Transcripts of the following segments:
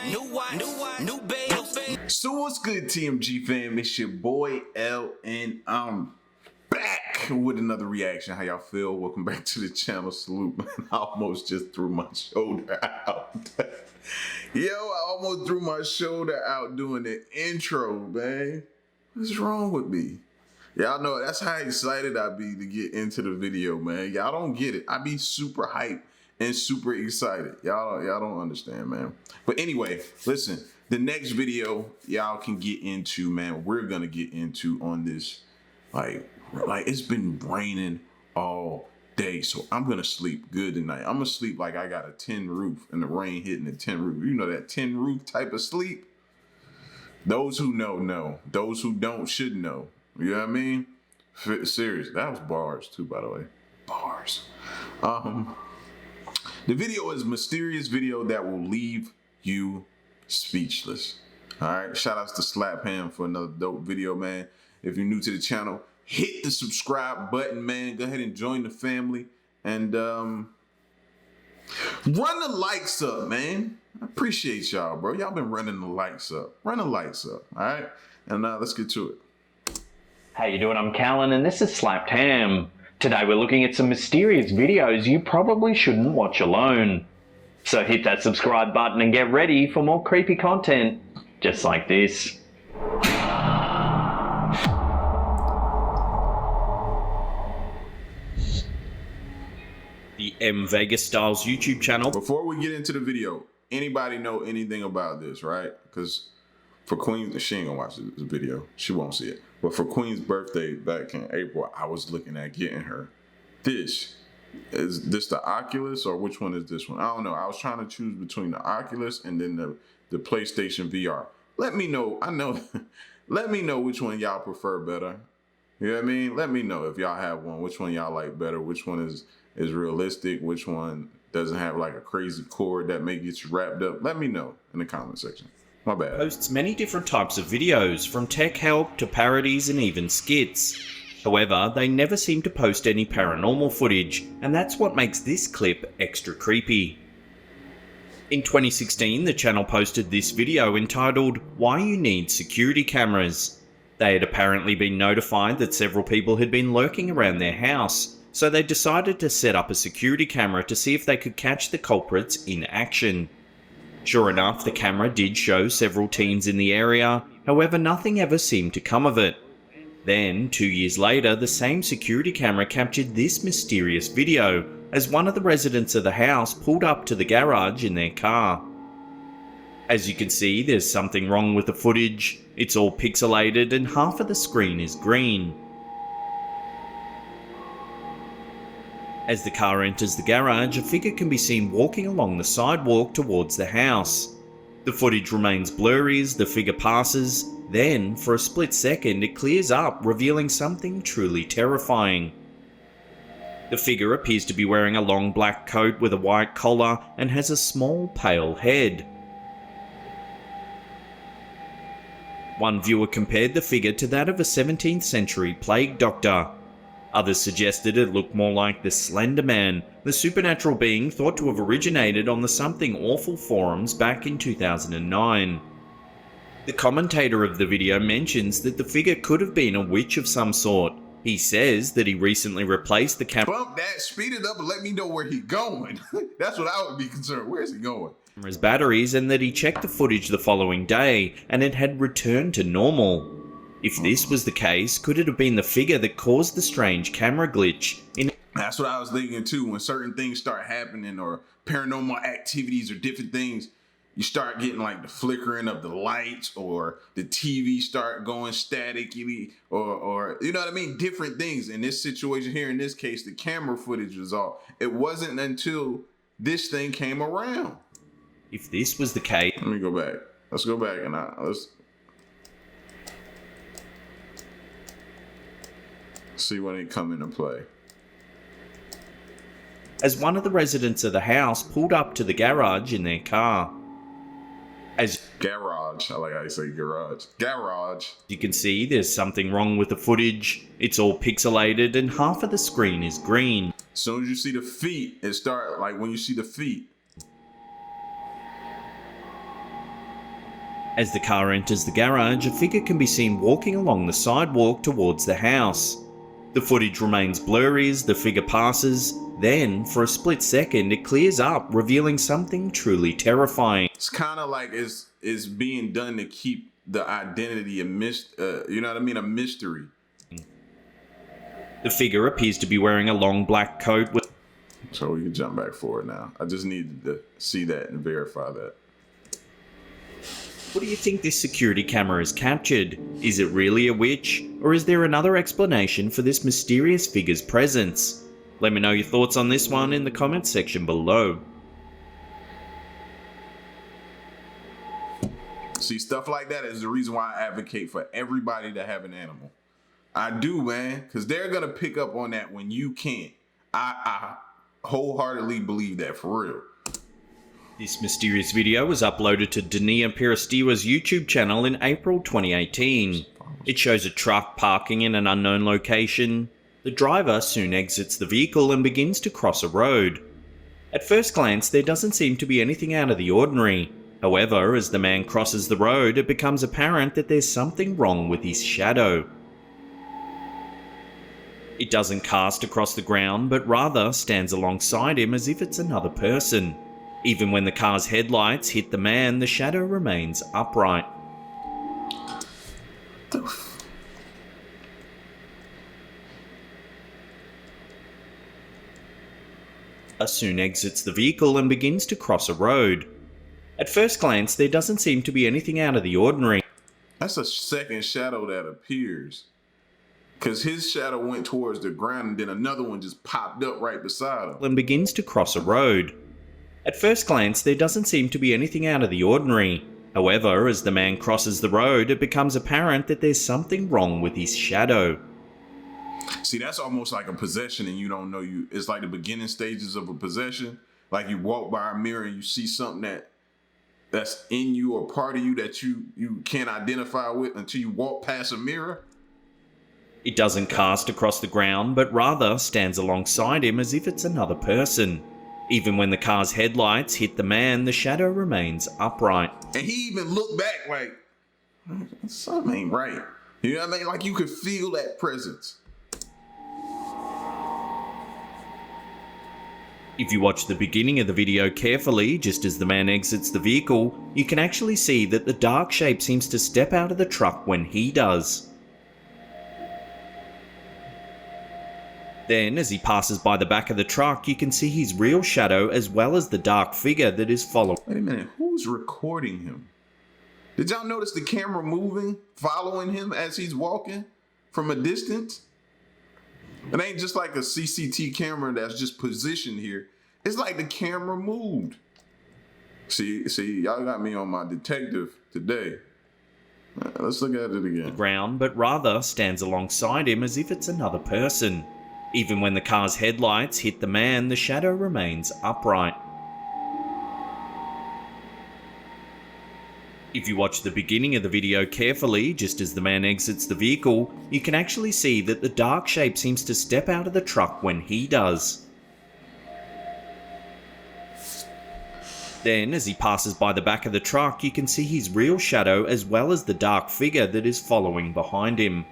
new watch, new babe. So what's good, TMG fam? It's your boy L, and I'm back with another reaction. How y'all feel? Welcome back to the channel. Salute, man. I almost just threw my shoulder out. Yo, I almost threw my shoulder out doing the intro, man. What's wrong with me? Y'all know that's how excited I be to get into the video, man. Y'all don't get it. I be super hyped and super excited. Y'all don't understand, man. But anyway, listen, the next video y'all can get into, man, we're gonna get into on this, like it's been raining all day, so I'm gonna sleep good tonight. I'm gonna sleep like I got a tin roof and the rain hitting the tin roof. You know that tin roof type of sleep? Those who know. Those who don't should know. You know what I mean? Serious. That was bars too, by the way. Bars. The video is a mysterious video that will leave you speechless. All right. Shout outs to Slap Ham for another dope video, man. If you're new to the channel, hit the subscribe button, man. Go ahead and join the family and run the likes up, man. I appreciate y'all, bro. Y'all been running the likes up. Run the likes up. All right. And now let's get to it. How you doing? I'm Callan and this is Slapped Ham. Today we're looking at some mysterious videos you probably shouldn't watch alone. So hit that subscribe button and get ready for more creepy content just like this. The M Vegas Styles YouTube channel. Before we get into the video, anybody know anything about this, right? Because for Queen, she ain't gonna watch this video. She won't see it. But for Queen's birthday back in April, I was looking at getting her this. Is this the Oculus or which one is this one? I don't know. I was trying to choose between the Oculus and then the PlayStation VR. Let me know. I know. Let me know which one y'all prefer better. You know what I mean? Let me know if y'all have one. Which one y'all like better? Which one is realistic? Which one doesn't have like a crazy cord that may get you wrapped up? Let me know in the comment section. My bad. Posts many different types of videos, from tech help to parodies and even skits. However, they never seem to post any paranormal footage, and that's what makes this clip extra creepy. In 2016, the channel posted this video entitled, "Why You Need Security Cameras." They had apparently been notified that several people had been lurking around their house, so they decided to set up a security camera to see if they could catch the culprits in action. Sure enough, the camera did show several teens in the area, however nothing ever seemed to come of it. Then, 2 years later, the same security camera captured this mysterious video as one of the residents of the house pulled up to the garage in their car. As you can see, there's something wrong with the footage. It's all pixelated and half of the screen is green. As the car enters the garage, a figure can be seen walking along the sidewalk towards the house. The footage remains blurry as the figure passes, then, for a split second, it clears up, revealing something truly terrifying. The figure appears to be wearing a long black coat with a white collar and has a small pale head. One viewer compared the figure to that of a 17th century plague doctor. Others suggested it looked more like the Slender Man, the supernatural being thought to have originated on the Something Awful forums back in 2009. The commentator of the video mentions that the figure could have been a witch of some sort. He says that he recently replaced the camera's Bump that, speed it up and let me know where he's going. That's what I would be concerned. Where is he going? batteries, and that he checked the footage the following day and it had returned to normal. If this was the case, could it have been the figure that caused the strange camera glitch? That's what I was thinking too. When certain things start happening or paranormal activities or different things, you start getting like the flickering of the lights or the TV start going staticky or you know what I mean? Different things. In this situation here, in this case, the camera footage was off. It wasn't until this thing came around. If this was the case... Let me go back. Let's go back and let's see when it come into play. As one of the residents of the house pulled up to the garage in their car. As garage, I like how you say garage. Garage. You can see there's something wrong with the footage. It's all pixelated and half of the screen is green. As soon as you see the feet, it start like when you see the feet. As the car enters the garage, a figure can be seen walking along the sidewalk towards the house. The footage remains blurry as the figure passes, then, for a split second, it clears up, revealing something truly terrifying. It's kind of like it's being done to keep the identity a mystery. The figure appears to be wearing a long black coat with... So we can jump back forward now. I just needed to see that and verify that. What do you think this security camera has captured? Is it really a witch? Or is there another explanation for this mysterious figure's presence? Let me know your thoughts on this one in the comments section below. See, stuff like that is the reason why I advocate for everybody to have an animal. I do, man, because they're going to pick up on that when you can't. I wholeheartedly believe that, for real. This mysterious video was uploaded to Dania Pirastiwa's YouTube channel in April 2018. It shows a truck parking in an unknown location. The driver soon exits the vehicle and begins to cross a road. At first glance, there doesn't seem to be anything out of the ordinary. However, as the man crosses the road, it becomes apparent that there's something wrong with his shadow. It doesn't cast across the ground, but rather stands alongside him as if it's another person. Even when the car's headlights hit the man, the shadow remains upright. Soon exits the vehicle and begins to cross a road. At first glance, there doesn't seem to be anything out of the ordinary. That's a second shadow that appears. Because his shadow went towards the ground and then another one just popped up right beside him. And begins to cross a road. At first glance, there doesn't seem to be anything out of the ordinary. However, as the man crosses the road, it becomes apparent that there's something wrong with his shadow. See, that's almost like a possession and you don't know it's like the beginning stages of a possession. Like you walk by a mirror and you see something that's in you or part of you that you can't identify with until you walk past a mirror. It doesn't cast across the ground, but rather stands alongside him as if it's another person. Even when the car's headlights hit the man, the shadow remains upright. And he even looked back like, something ain't right. You know what I mean? Like you could feel that presence. If you watch the beginning of the video carefully, just as the man exits the vehicle, you can actually see that the dark shape seems to step out of the truck when he does. Then, as he passes by the back of the truck, you can see his real shadow as well as the dark figure that is following. Wait a minute, who's recording him? Did y'all notice the camera moving, following him as he's walking from a distance? It ain't just like a CCTV camera that's just positioned here. It's like the camera moved. See, y'all got me on my detective today. Let's look at it again. The ground, but rather stands alongside him as if it's another person. Even when the car's headlights hit the man, the shadow remains upright. If you watch the beginning of the video carefully, just as the man exits the vehicle, you can actually see that the dark shape seems to step out of the truck when he does. Then, as he passes by the back of the truck, you can see his real shadow as well as the dark figure that is following behind him.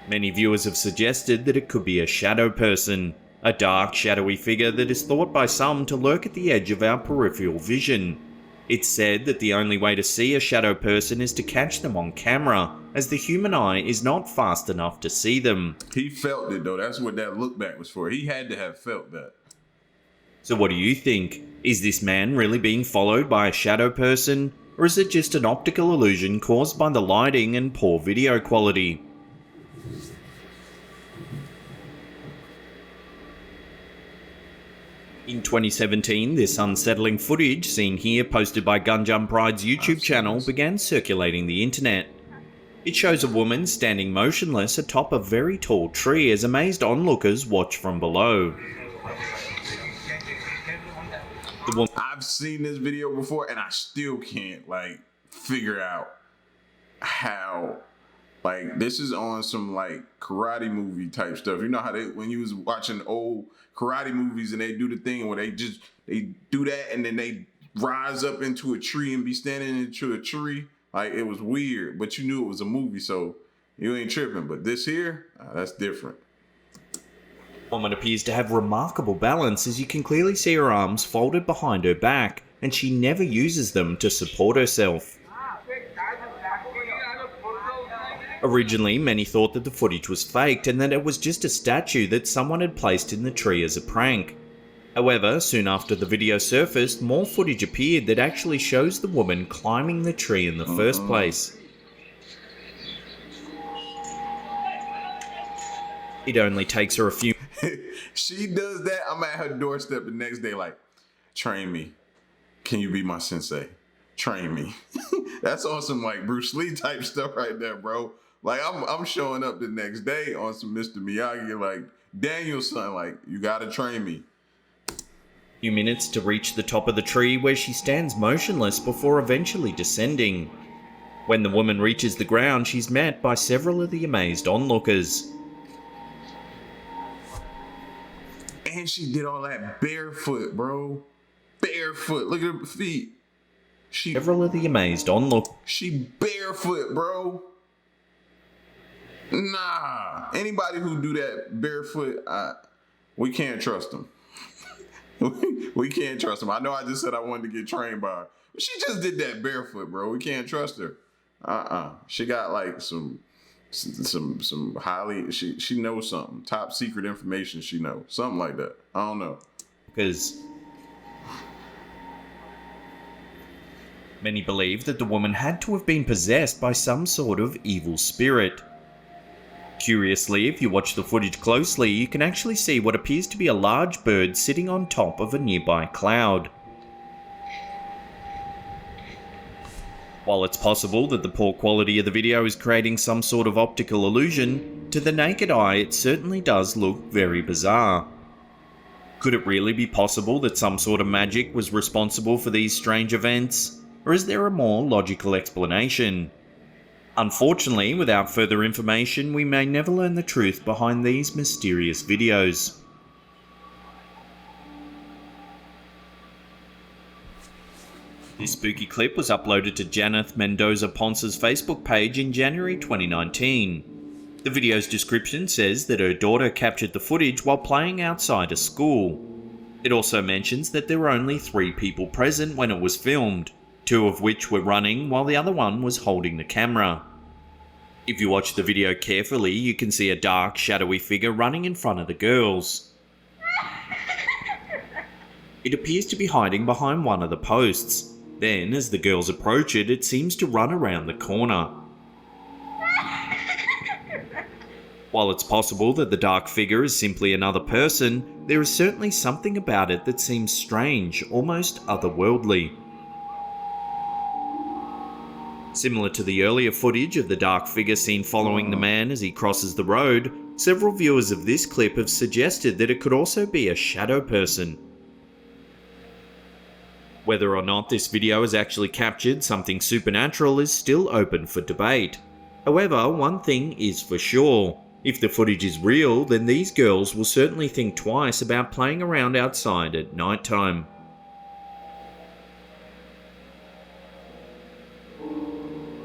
Many viewers have suggested that it could be a shadow person, a dark, shadowy figure that is thought by some to lurk at the edge of our peripheral vision. It's said that the only way to see a shadow person is to catch them on camera, as the human eye is not fast enough to see them. He felt it though, that's what that look back was for. He had to have felt that. So what do you think? Is this man really being followed by a shadow person, or is it just an optical illusion caused by the lighting and poor video quality? In 2017, this unsettling footage, seen here posted by Gunjump Pride's YouTube channel, began circulating the internet. It shows a woman standing motionless atop a very tall tree as amazed onlookers watch from below. I've seen this video before and I still can't figure out how this is on some karate movie type stuff. You know how when you was watching old karate movies and they do the thing where they do that and then they rise up into a tree and be standing into a tree. Like, it was weird, but you knew it was a movie, so you ain't tripping. But this here, that's different. The woman appears to have remarkable balance, as you can clearly see her arms folded behind her back, and she never uses them to support herself. Originally, many thought that the footage was faked and that it was just a statue that someone had placed in the tree as a prank. However, soon after the video surfaced, more footage appeared that actually shows the woman climbing the tree in the first place. It only takes her a few... She does that, I'm at her doorstep the next day like, train me. Can you be my sensei? Train me. That's on some like Bruce Lee type stuff right there, bro. Like, I'm showing up the next day on some Mr. Miyagi, like, Daniel's son, like, you gotta train me. Few minutes to reach the top of the tree, where she stands motionless before eventually descending. When the woman reaches the ground, she's met by several of the amazed onlookers. And she did all that barefoot, bro. Barefoot. Look at her feet. Several of the amazed onlookers. She barefoot, bro. Nah. Anybody who do that barefoot, we can't trust them. We can't trust them. I know I just said I wanted to get trained by her. But she just did that barefoot, bro. We can't trust her. She got like some highly, she knows something. Top secret information she knows. Something like that. I don't know. Because many believe that the woman had to have been possessed by some sort of evil spirit. Curiously, if you watch the footage closely, you can actually see what appears to be a large bird sitting on top of a nearby cloud. While it's possible that the poor quality of the video is creating some sort of optical illusion, to the naked eye it certainly does look very bizarre. Could it really be possible that some sort of magic was responsible for these strange events? Or is there a more logical explanation? Unfortunately, without further information, we may never learn the truth behind these mysterious videos. This spooky clip was uploaded to Janeth Mendoza Ponce's Facebook page in January 2019. The video's description says that her daughter captured the footage while playing outside a school. It also mentions that there were only 3 people present when it was filmed, 2 of which were running while the other one was holding the camera. If you watch the video carefully, you can see a dark, shadowy figure running in front of the girls. It appears to be hiding behind one of the posts. Then, as the girls approach it, it seems to run around the corner. While it's possible that the dark figure is simply another person, there is certainly something about it that seems strange, almost otherworldly. Similar to the earlier footage of the dark figure seen following the man as he crosses the road, several viewers of this clip have suggested that it could also be a shadow person. Whether or not this video has actually captured something supernatural is still open for debate. However, one thing is for sure. If the footage is real, then these girls will certainly think twice about playing around outside at nighttime.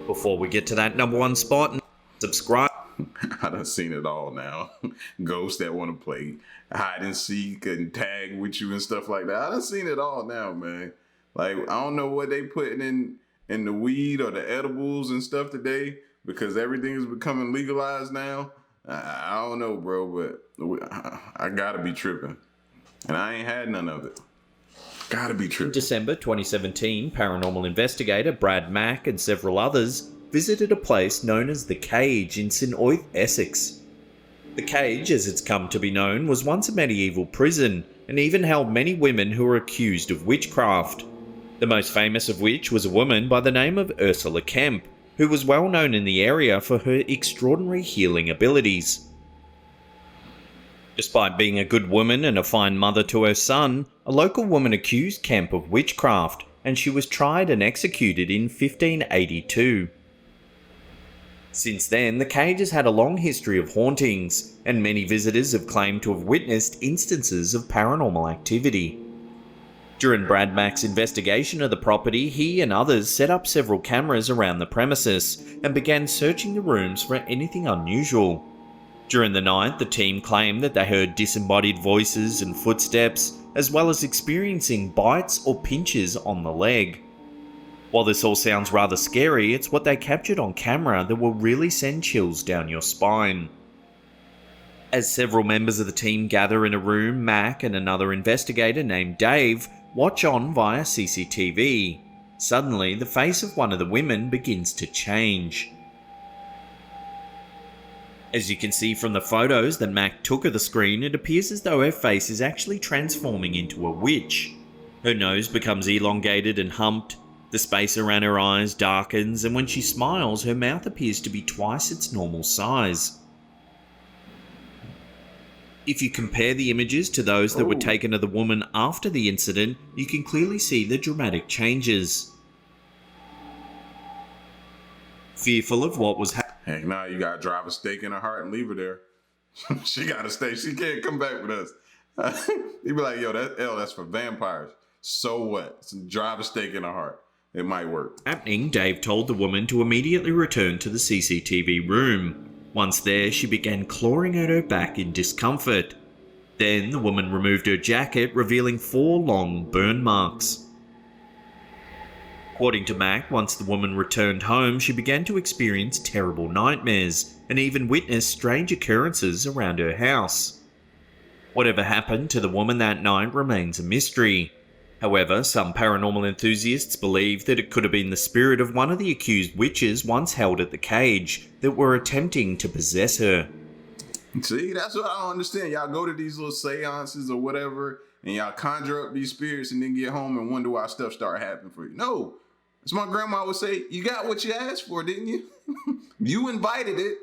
Before we get to that #1 spot, subscribe. I done seen it all now. Ghosts that want to play hide and seek and tag with you and stuff like that. I done seen it all now, man. Like, I don't know what they putting in the weed or the edibles and stuff today, because everything is becoming legalized now. I don't know, bro, but I gotta be tripping. And I ain't had none of it. Gotta be tripping. In December 2017, paranormal investigator Brad Mack and several others visited a place known as The Cage in St Osyth, Essex. The Cage, as it's come to be known, was once a medieval prison and even held many women who were accused of witchcraft. The most famous of which was a woman by the name of Ursula Kemp, who was well known in the area for her extraordinary healing abilities. Despite being a good woman and a fine mother to her son, a local woman accused Kemp of witchcraft, and she was tried and executed in 1582. Since then, the Cage has had a long history of hauntings, and many visitors have claimed to have witnessed instances of paranormal activity. During Brad Mack's investigation of the property, he and others set up several cameras around the premises and began searching the rooms for anything unusual. During the night, the team claimed that they heard disembodied voices and footsteps, as well as experiencing bites or pinches on the leg. While this all sounds rather scary, it's what they captured on camera that will really send chills down your spine. As several members of the team gather in a room, Mac and another investigator named Dave watch on via CCTV. Suddenly, the face of one of the women begins to change. As you can see from the photos that Mac took of the screen, it appears as though her face is actually transforming into a witch. Her nose becomes elongated and humped, the space around her eyes darkens, and when she smiles, her mouth appears to be twice its normal size. If you compare the images to those that were taken of the woman after the incident, you can clearly see the dramatic changes. Fearful of what was happening. Heck nah, you gotta drive a stake in her heart and leave her there. She gotta stay. She can't come back with us. You'd be like, yo, that's for vampires. So what? Drive a stake in her heart. It might work. Dave told the woman to immediately return to the CCTV room. Once there, she began clawing at her back in discomfort. Then the woman removed her jacket, revealing 4 long burn marks. According to Mac, once the woman returned home, she began to experience terrible nightmares and even witnessed strange occurrences around her house. Whatever happened to the woman that night remains a mystery. However, some paranormal enthusiasts believe that it could have been the spirit of one of the accused witches once held at the cage that were attempting to possess her. See, that's what I don't understand. Y'all go to these little seances or whatever, and y'all conjure up these spirits and then get home and wonder why stuff start happening for you. No, as my grandma would say, you got what you asked for, didn't you? You invited it,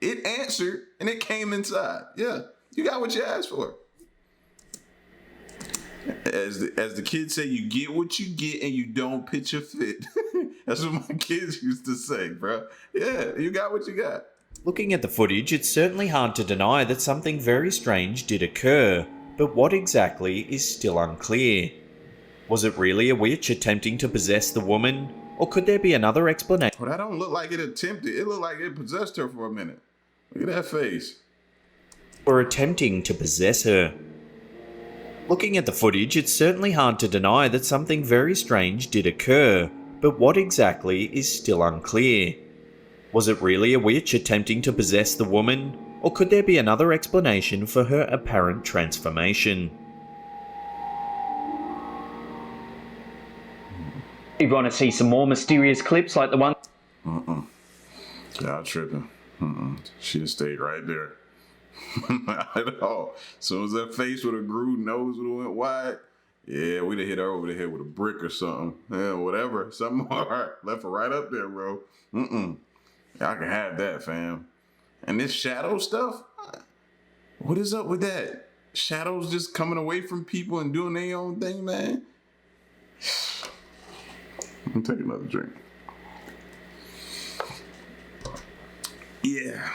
it answered, and it came inside. Yeah, you got what you asked for. As the kids say, you get what you get and you don't pitch a fit. That's what my kids used to say, bro. Yeah, you got what you got. Looking at the footage, it's certainly hard to deny that something very strange did occur, but what exactly is still unclear. Was it really a witch attempting to possess the woman, or could there be another explanation? Well, that don't look like it attempted. It looked like it possessed her for a minute. Look at that face. Or attempting to possess her. Looking at the footage, it's certainly hard to deny that something very strange did occur, but what exactly is still unclear. Was it really a witch attempting to possess the woman, or could there be another explanation for her apparent transformation? If you want to see some more mysterious clips like the one... Y'all tripping. She'd have stayed right there. Not at all. As soon as that face would have grew, nose would have went wide, yeah, we'd have hit her over the head with a brick or something. Yeah, whatever. Something more. Left her right up there, bro. Y'all can have that, fam. And this shadow stuff? What is up with that? Shadows just coming away from people and doing their own thing, man? Let me take another drink. Yeah,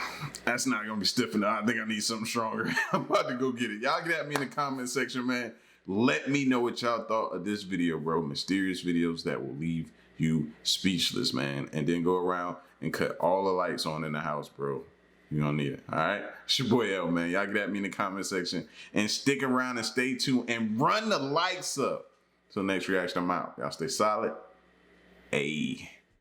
that's not gonna be stiff enough. I think I need something stronger. I'm about to go get it. Y'all get at me in the comment section, man. Let me know what y'all thought of this video, bro. Mysterious videos that will leave you speechless, man. And then go around and cut all the lights on in the house, bro. You don't need it, all right? It's your boy L, man. Y'all get at me in the comment section. And stick around and stay tuned and run the lights up. Till next reaction, I'm out. Y'all stay solid. Ayy.